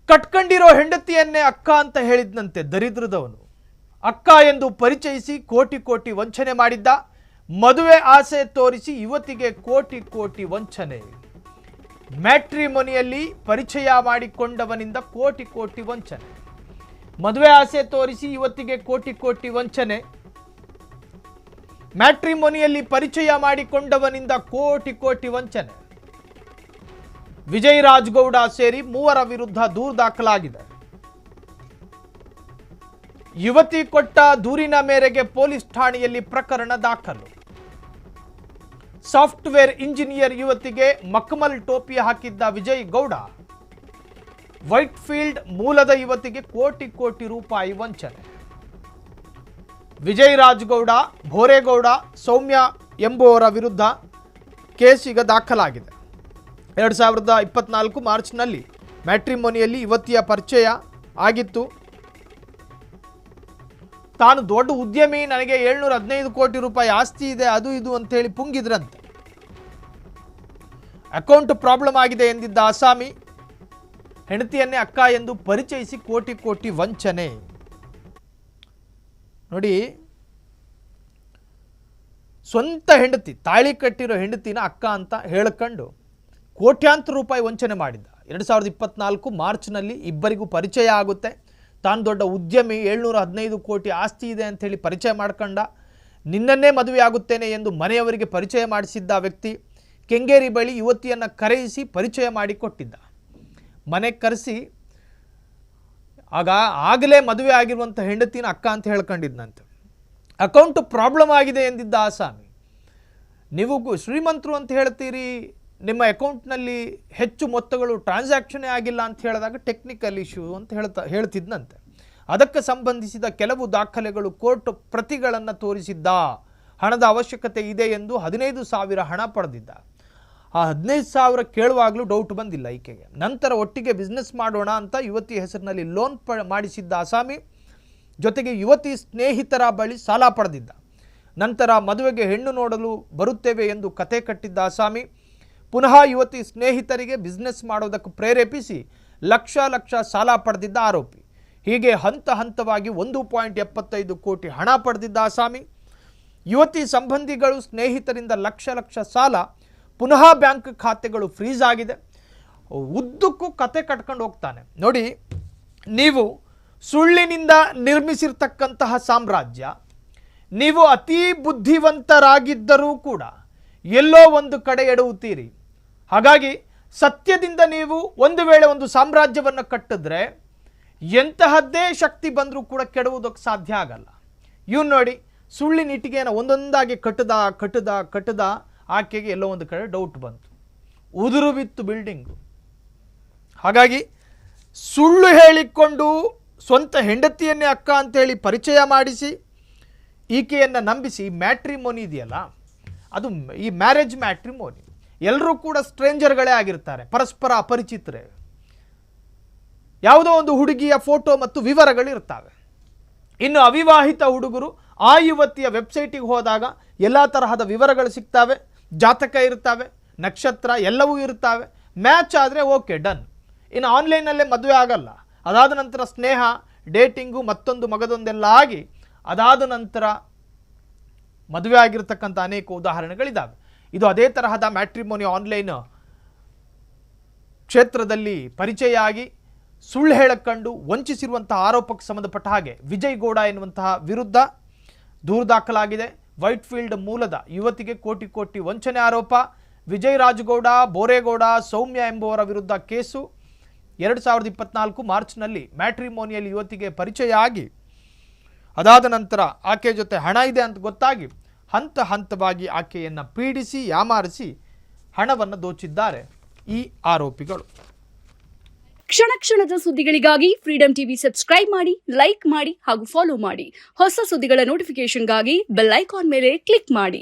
ಕಟ್ಕೊಂಡಿರೋ ಹೆಂಡತಿಯನ್ನೇ ಅಕ್ಕ ಅಂತ ಹೇಳಿದ್ನಂತೆ ದರಿದ್ರದವನು. ಅಕ್ಕ ಎಂದು ಪರಿಚಯಿಸಿ ಕೋಟಿ ಕೋಟಿ ವಂಚನೆ ಮಾಡಿದ್ದ. ಮದುವೆ ಆಸೆ ತೋರಿಸಿ ಯುವತಿಗೆ ಕೋಟಿ ಕೋಟಿ ವಂಚನೆ. ಮ್ಯಾಟ್ರಿಮೋನಿಯಲ್ಲಿ ಪರಿಚಯ ಮಾಡಿಕೊಂಡವನಿಂದ ಕೋಟಿ ಕೋಟಿ ವಂಚನೆ. ಮದುವೆ ಆಸೆ ತೋರಿಸಿ ಯುವತಿಗೆ ಕೋಟಿ ಕೋಟಿ ವಂಚನೆ. ಮ್ಯಾಟ್ರಿಮೋನಿಯಲ್ಲಿ ಪರಿಚಯ ಮಾಡಿಕೊಂಡವನಿಂದ ಕೋಟಿ ಕೋಟಿ ವಂಚನೆ. ವಿಜಯ್ ರಾಜಗೌಡ ಸೇರಿ 3 ವಿರುದ್ಧ ದೂರು ದಾಖಲಾಗಿದೆ. ಯುವತಿ ಕೊಟ್ಟ ದೂರಿನ ಮೇರೆಗೆ ಪೊಲೀಸ್ ಠಾಣೆಯಲ್ಲಿ ಪ್ರಕರಣ ದಾಖಲು. ಸಾಫ್ಟ್ವೇರ್ ಇಂಜಿನಿಯರ್ ಯುವತಿಗೆ ಮಖಮಲ್ ಟೋಪಿ ಹಾಕಿದ್ದ ವಿಜಯ್ ಗೌಡ. ವೈಟ್ ಫೀಲ್ಡ್ ಮೂಲದ ಯುವತಿಗೆ ಕೋಟಿ ಕೋಟಿ ರೂಪಾಯಿ ವಂಚನೆ. ವಿಜಯ್ ರಾಜಗೌಡ, ಬೋರೇಗೌಡ, ಸೌಮ್ಯ ಎಂಬುವರ ವಿರುದ್ಧ ಕೇಸ್ ಈಗ ದಾಖಲಾಗಿದೆ. 2024 ಮಾರ್ಚ್ನಲ್ಲಿ ಮ್ಯಾಟ್ರಿಮೋನಿಯಲ್ಲಿ ಯುವತಿಯ ಪರಿಚಯ ಆಗಿತ್ತು. ತಾನು ದೊಡ್ಡ ಉದ್ಯಮಿ, ನನಗೆ 715 ಕೋಟಿ ರೂಪಾಯಿ ಆಸ್ತಿ ಇದೆ, ಅದು ಇದು ಅಂತೇಳಿ ಪುಂಗಿದ್ರಂತೆ. ಅಕೌಂಟ್ ಪ್ರಾಬ್ಲಮ್ ಆಗಿದೆ ಎಂದಿದ್ದ ಅಸಾಮಿ ಹೆಂಡತಿಯನ್ನೇ ಅಕ್ಕ ಎಂದು ಪರಿಚಯಿಸಿ ಕೋಟಿ ಕೋಟಿ ವಂಚನೆ. ನೋಡಿ, ಸ್ವಂತ ಹೆಂಡತಿ, ತಾಳಿ ಕಟ್ಟಿರೋ ಹೆಂಡತಿನ ಅಕ್ಕ ಅಂತ ಹೇಳ್ಕೊಂಡು ಕೋಟ್ಯಾಂತರ ರೂಪಾಯಿ ವಂಚನೆ ಮಾಡಿದ್ದ. 2024 ಮಾರ್ಚ್ನಲ್ಲಿ ಇಬ್ಬರಿಗೂ ಪರಿಚಯ ಆಗುತ್ತೆ. ತಾನು ದೊಡ್ಡ ಉದ್ಯಮಿ, 715 ಕೋಟಿ ಆಸ್ತಿ ಇದೆ ಅಂಥೇಳಿ ಪರಿಚಯ ಮಾಡ್ಕೊಂಡ. ನಿನ್ನನ್ನೇ ಮದುವೆ ಆಗುತ್ತೇನೆ ಎಂದು ಮನೆಯವರಿಗೆ ಪರಿಚಯ ಮಾಡಿಸಿದ್ದ ವ್ಯಕ್ತಿ ಕೆಂಗೇರಿ ಬಳಿ ಯುವತಿಯನ್ನು ಕರೆಯಿಸಿ ಪರಿಚಯ ಮಾಡಿಕೊಟ್ಟಿದ್ದ. ಮನೆಗೆ ಕರೆಸಿ ಆಗಲೇ ಮದುವೆ ಆಗಿರುವಂಥ ಹೆಂಡತಿನ ಅಕ್ಕ ಅಂತ ಹೇಳ್ಕೊಂಡಿದ್ದಂತೆ. ಅಕೌಂಟ್ ಪ್ರಾಬ್ಲಮ್ ಆಗಿದೆ ಎಂದಿದ್ದ ಆಸಾಮಿ. ನೀವು ಶ್ರೀಮಂತರು ಅಂತ ಹೇಳ್ತೀರಿ, ನಿಮ್ಮ ಅಕೌಂಟ್ನಲ್ಲಿ ಹೆಚ್ಚು ಮೊತ್ತಗಳು ಟ್ರಾನ್ಸಾಕ್ಷನೇ ಆಗಿಲ್ಲ ಅಂತ ಹೇಳಿದಾಗ ಟೆಕ್ನಿಕಲ್ ಇಶ್ಯೂ ಅಂತ ಹೇಳ್ತಿದ್ದಂತೆ. ಅದಕ್ಕೆ ಸಂಬಂಧಿಸಿದ ಕೆಲವು ದಾಖಲೆಗಳು ಕೋರ್ಟ್ ಪ್ರತಿಗಳನ್ನು ತೋರಿಸಿದ್ದ. ಹಣದ ಅವಶ್ಯಕತೆ ಇದೆ ಎಂದು 15,000 ಹಣ ಪಡೆದಿದ್ದ. ಆ 15,000 ಕೇಳುವಾಗಲೂ ಡೌಟ್ ಬಂದಿಲ್ಲ ಈಕೆಗೆ. ನಂತರ ಒಟ್ಟಿಗೆ ಬಿಸ್ನೆಸ್ ಮಾಡೋಣ ಅಂತ ಯುವತಿ ಹೆಸರಿನಲ್ಲಿ ಲೋನ್ ಮಾಡಿಸಿದ್ದ ಅಸಾಮಿ. ಜೊತೆಗೆ ಯುವತಿ ಸ್ನೇಹಿತರ ಬಳಿ ಸಾಲ ಪಡೆದಿದ್ದ. ನಂತರ ಮದುವೆಗೆ ಹೆಣ್ಣು ನೋಡಲು ಬರುತ್ತೇವೆ ಎಂದು ಕತೆ ಕಟ್ಟಿದ್ದ ಅಸಾಮಿ ಪುನಃ ಯುವತಿ ಸ್ನೇಹಿತರಿಗೆ ಬಿಸ್ನೆಸ್ ಮಾಡೋದಕ್ಕೆ ಪ್ರೇರೇಪಿಸಿ ಲಕ್ಷ ಸಾಲ ಪಡೆದಿದ್ದ ಆರೋಪಿ. ಹೀಗೆ ಹಂತ ಹಂತವಾಗಿ 1.75 ಕೋಟಿ ಹಣ ಪಡೆದಿದ್ದ ಅಸಾಮಿ. ಯುವತಿ ಸಂಬಂಧಿಗಳು ಸ್ನೇಹಿತರಿಂದ ಲಕ್ಷ ಸಾಲ, ಪುನಃ ಬ್ಯಾಂಕ್ ಖಾತೆಗಳು ಫ್ರೀಸ್ ಆಗಿದೆ. ಉದ್ದಕ್ಕೂ ಕತೆ ಕಟ್ಕೊಂಡು ಹೋಗ್ತಾನೆ. ನೋಡಿ, ನೀವು ಸುಳ್ಳಿನಿಂದ ನಿರ್ಮಿಸಿರ್ತಕ್ಕಂತಹ ಸಾಮ್ರಾಜ್ಯ, ನೀವು ಅತೀ ಬುದ್ಧಿವಂತರಾಗಿದ್ದರೂ ಕೂಡ ಎಲ್ಲೋ ಒಂದು ಕಡೆ ಎಡವುತ್ತೀರಿ. ಹಾಗಾಗಿ ಸತ್ಯದಿಂದ ನೀವು ಒಂದು ವೇಳೆ ಒಂದು ಸಾಮ್ರಾಜ್ಯವನ್ನು ಕಟ್ಟಿದ್ರೆ ಎಂತಹದ್ದೇ ಶಕ್ತಿ ಬಂದರೂ ಕೂಡ ಕೆಡುವುದಕ್ಕೆ ಸಾಧ್ಯ ಆಗಲ್ಲ. ಇವ್ನು ನೋಡಿ, ಸುಳ್ಳಿನ ಇಟ್ಟಿಗೆಯನ್ನು ಒಂದೊಂದಾಗಿ ಕಟ್ಟದ ಆಕೆಗೆ ಎಲ್ಲೋ ಒಂದು ಕಡೆ ಡೌಟ್ ಬಂತು. ಉದುರು ಬಿತ್ತು ಬಿಲ್ಡಿಂಗು. ಹಾಗಾಗಿ ಸುಳ್ಳು ಹೇಳಿಕೊಂಡು ಸ್ವಂತ ಹೆಂಡತಿಯನ್ನೇ ಅಕ್ಕ ಅಂತೇಳಿ ಪರಿಚಯ ಮಾಡಿಸಿ ಈಕೆಯನ್ನು ನಂಬಿಸಿ ಮ್ಯಾಟ್ರಿಮೋನಿ ಇದೆಯಲ್ಲ, ಅದು ಈ ಮ್ಯಾರೇಜ್ ಮ್ಯಾಟ್ರಿಮೋನಿ, ಎಲ್ಲರೂ ಕೂಡ ಸ್ಟ್ರೇಂಜರ್ಗಳೇ ಆಗಿರ್ತಾರೆ, ಪರಸ್ಪರ ಅಪರಿಚಿತರೇ. ಯಾವುದೋ ಒಂದು ಹುಡುಗಿಯ ಫೋಟೋ ಮತ್ತು ವಿವರಗಳಿರ್ತವೆ. ಇನ್ನು ಅವಿವಾಹಿತ ಹುಡುಗರು ಆ ಯುವತಿಯ ವೆಬ್ಸೈಟಿಗೆ ಹೋದಾಗ ಎಲ್ಲ ತರಹದ ವಿವರಗಳು ಸಿಗ್ತವೆ, ಜಾತಕ ಇರ್ತವೆ, ನಕ್ಷತ್ರ ಎಲ್ಲವೂ ಇರ್ತವೆ. ಮ್ಯಾಚ್ ಆದರೆ ಓಕೆ, ಡನ್. ಇನ್ನು ಆನ್ಲೈನಲ್ಲೇ ಮದುವೆ ಆಗಲ್ಲ. ಅದಾದ ನಂತರ ಸ್ನೇಹ, ಡೇಟಿಂಗು, ಮತ್ತೊಂದು ಮಗದೊಂದೆಲ್ಲ ಆಗಿ ಅದಾದ ನಂತರ ಮದುವೆ ಆಗಿರ್ತಕ್ಕಂಥ ಅನೇಕ ಉದಾಹರಣೆಗಳಿದ್ದಾವೆ. ಇದು ಅದೇ ತರಹದ ಮ್ಯಾಟ್ರಿಮೋನಿ ಆನ್ಲೈನ್ ಕ್ಷೇತ್ರದಲ್ಲಿ ಪರಿಚಯ ಆಗಿ ಸುಳ್ಳು ಹೇಳಕೊಂಡು ವಂಚಿಸಿರುವಂತಹ ಆರೋಪಕ್ಕೆ ಸಂಬಂಧಪಟ್ಟ ಹಾಗೆ ವಿಜಯ್ ಗೌಡ ಎನ್ನುವಂತಹ ವಿರುದ್ಧ ದೂರು ದಾಖಲಾಗಿದೆ. ವೈಟ್ ಫೀಲ್ಡ್ ಮೂಲದ ಯುವತಿಗೆ ಕೋಟಿ ಕೋಟಿ ವಂಚನೆ ಆರೋಪ. ವಿಜಯ್ ರಾಜಗೌಡ, ಬೋರೇಗೌಡ, ಸೌಮ್ಯ ಎಂಬುವರ ವಿರುದ್ಧ ಕೇಸು. 2024 ಮಾರ್ಚ್ನಲ್ಲಿ ಮ್ಯಾಟ್ರಿಮೋನಿಯಲ್ಲಿ ಯುವತಿಗೆ ಪರಿಚಯ ಆಗಿ ಅದಾದ ನಂತರ ಆಕೆ ಜೊತೆ ಹಣ ಇದೆ ಅಂತ ಗೊತ್ತಾಗಿ ಹಂತ ಹಂತವಾಗಿ ಆಕೆಯನ್ನು ಪೀಡಿಸಿ ಯಾಮಾರಿಸಿ ಹಣವನ್ನು ದೋಚಿದ್ದಾರೆ ಈ ಆರೋಪಿಗಳು. ಕ್ಷಣ ಕ್ಷಣದ ಸುದ್ದಿಗಳಿಗಾಗಿ ಫ್ರೀಡಂ ಟಿವಿ ಸಬ್ಸ್ಕ್ರೈಬ್ ಮಾಡಿ, ಲೈಕ್ ಮಾಡಿ ಹಾಗೂ ಫಾಲೋ ಮಾಡಿ. ಹೊಸ ಸುದ್ದಿಗಳ ನೋಟಿಫಿಕೇಶನ್ಗಾಗಿ ಬೆಲ್ ಐಕಾನ್ ಮೇಲೆ ಕ್ಲಿಕ್ ಮಾಡಿ.